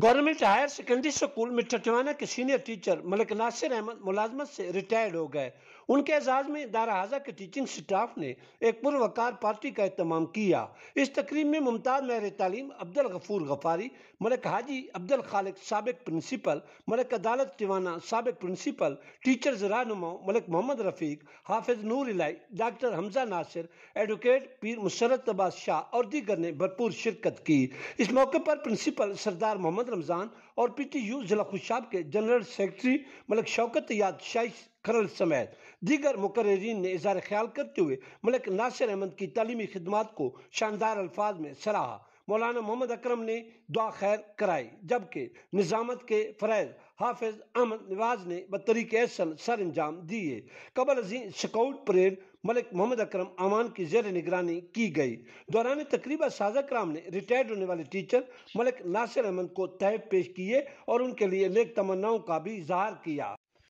Government higher secondary school मिठटिवाना के senior teacher Malik Nasir Ahmad मुलाजमत से retired हो गए। उनके एजाज में दारा हाजा के टीचिंग स्टाफ ने एक पुरवकार पार्टी का एहतमाम किया। इस तकरीब में मुमताज महर तालीम अब्दुल गफूर गफारी, मलिक हाजी अब्दुल खालिक साबिक प्रिंसिपल, मलिक अदालत टिवाना साबिक प्रिंसिपल, टीचर्स रहनुमा मलिक मोहम्मद रफीक, हाफिज नूर इलाई, डॉक्टर हमजा नासिर, एडवोकेट पीर मुसरत अब्बास शाह और दीगर ने भरपूर शिरकत की। इस मौके पर प्रिंसिपल सरदार मोहम्मद रमजान और पीटीयू जिला खुशाब के जनरल सेक्रेटरी मलिक शौकत याद शाही खरल समेत दीगर मुकर्रीरीन ने इज़हार ख्याल करते हुए मलिक नासिर अहमद की तालीमी खिदमात को शानदार अल्फाज में सराहा। मौलाना मोहम्मद अकरम ने दुआ खैर कराई, जबकि निजामत के फरैज हाफिज अहमद नवाज ने बतरीक एहसन सर अंजाम दिए। कबल अजी स्काउट परेड मलिक मोहम्मद अकरम अमान की जेर निगरानी की गई। दौरान तकरीबा साजा कराम ने रिटायर्ड होने वाले टीचर मलिक नासिर अहमद को तहफ पेश किए और उनके लिए नेक तमन्नाओं का भी इजहार किया।